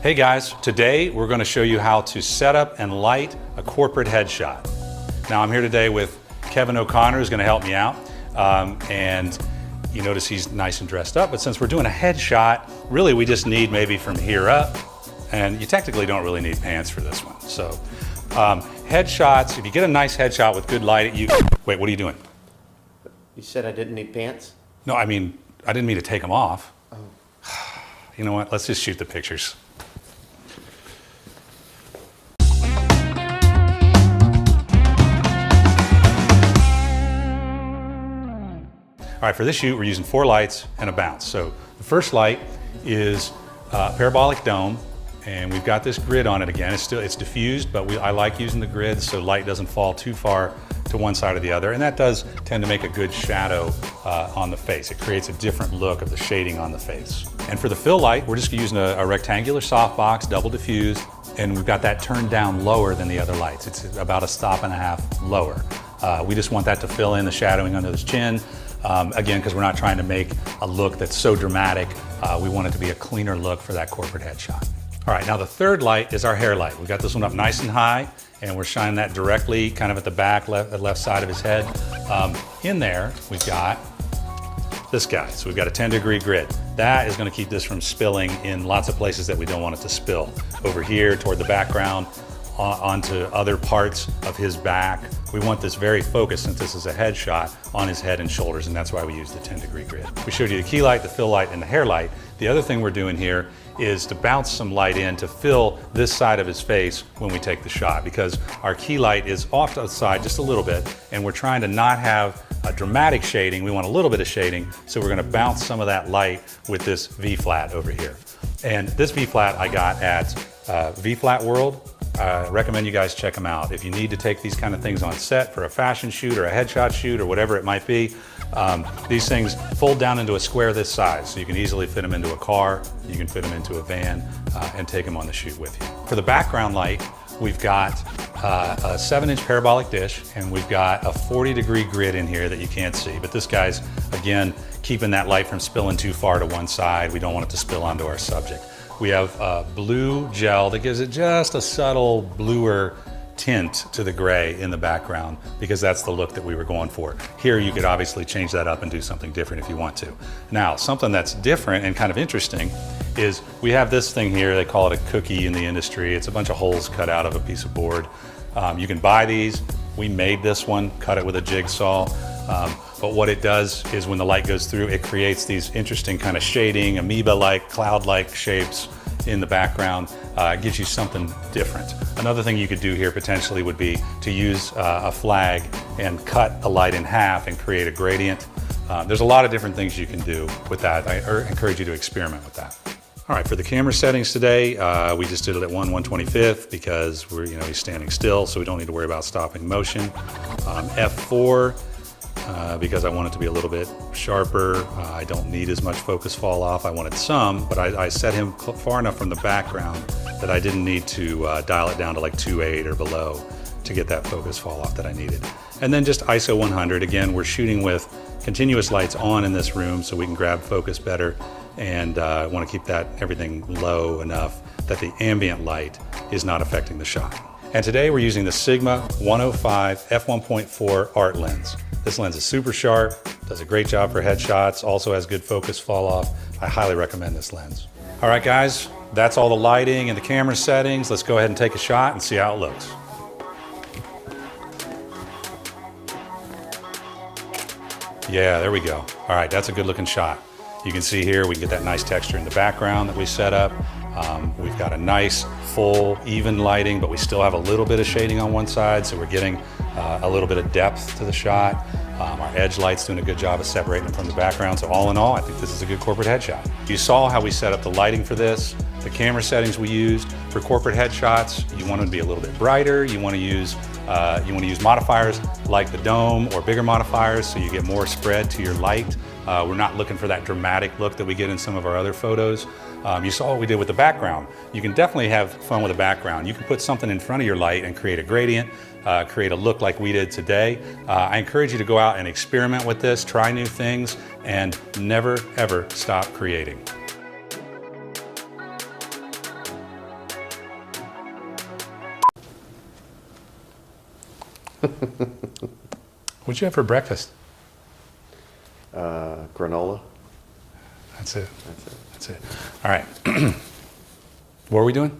Hey guys, today we're going to show you how to set up and light a corporate headshot. Now I'm here today with Kevin O'Connor, who's going to help me out. And you notice he's nice and dressed up, but since we're doing a headshot, really we just need maybe from here up, and you technically don't really need pants for this one. So headshots, if you get a nice headshot with good light, wait, what are you doing? You said I didn't need pants? No, I mean, I didn't mean to take them off. Oh. You know what, let's just shoot the pictures. All right, for this shoot, we're using 4 lights and a bounce. So the first light is Parabolic Dome, and we've got this grid on it again. It's diffused, but I like using the grid so light doesn't fall too far to one side or the other, and that does tend to make a good shadow on the face. It creates a different look of the shading on the face. And for the fill light, we're just using a rectangular softbox, double diffused, and we've got that turned down lower than the other lights. It's about 1.5 stops lower. We just want that to fill in the shadowing under his chin. Again, because we're not trying to make a look that's so dramatic. We want it to be a cleaner look for that corporate headshot. All right, now the third light is our hair light. We've got this one up nice and high, and we're shining that directly kind of at the back, left side of his head. In there, we've got this guy. So we've got a 10-degree grid. That is going to keep this from spilling in lots of places that we don't want it to spill. Over here, toward the background, onto other parts of his back. We want this very focused, since this is a headshot, on his head and shoulders, and that's why we use the 10-degree grid. We showed you the key light, the fill light, and the hair light. The other thing we're doing here is to bounce some light in to fill this side of his face when we take the shot, because our key light is off to the side just a little bit, and we're trying to not have a dramatic shading. We want a little bit of shading, so we're gonna bounce some of that light with this V-flat over here. And this V-flat I got at V-Flat World. I recommend you guys check them out. If you need to take these kind of things on set for a fashion shoot or a headshot shoot or whatever it might be, these things fold down into a square this size, so you can easily fit them into a car, you can fit them into a van, and take them on the shoot with you. For the background light, we've got a 7-inch parabolic dish, and we've got a 40-degree grid in here that you can't see. But this guy's, again, keeping that light from spilling too far to one side. We don't want it to spill onto our subject. We have blue gel that gives it just a subtle bluer tint to the gray in the background, because that's the look that we were going for. Here you could obviously change that up and do something different if you want to. Now, something that's different and kind of interesting is we have this thing here, they call it a cookie in the industry. It's a bunch of holes cut out of a piece of board. You can buy these. We made this one, cut it with a jigsaw. But what it does is when the light goes through, it creates these interesting kind of shading, amoeba-like, cloud-like shapes in the background. It gives you something different. Another thing you could do here potentially would be to use a flag and cut the light in half and create a gradient. There's a lot of different things you can do with that. I encourage you to experiment with that. All right, for the camera settings today, we just did it at 1/125th because he's standing still, so we don't need to worry about stopping motion. F4. Because I want it to be a little bit sharper. I don't need as much focus fall off. I wanted some, but I set him far enough from the background that I didn't need to dial it down to like 2.8 or below to get that focus fall off that I needed. And then just ISO 100. Again, we're shooting with continuous lights on in this room so we can grab focus better, and I want to keep everything low enough that the ambient light is not affecting the shot. And today we're using the Sigma 105 f1.4 art lens. This lens is super sharp, does a great job for headshots, also has good focus fall off. I highly recommend this lens. All right guys, that's all the lighting and the camera settings. Let's go ahead and take a shot and see how it looks. Yeah, there we go. All right, that's a good looking shot. You can see here, we can get that nice texture in the background that we set up. We've got a nice, full, even lighting, but we still have a little bit of shading on one side, so we're getting a little bit of depth to the shot. Our edge light's doing a good job of separating them from the background, so all in all, I think this is a good corporate headshot. You saw how we set up the lighting for this, the camera settings we used. For corporate headshots, you want them to be a little bit brighter, you want to use modifiers like the dome or bigger modifiers so you get more spread to your light. We're not looking for that dramatic look that we get in some of our other photos. You saw what we did with the background. You can definitely have fun with a background. You can put something in front of your light and create a gradient, create a look like we did today. I encourage you to go out and experiment with this, try new things, and never ever stop creating. What'd you have for breakfast? Granola. That's it. That's it. That's it. All right. What are we doing?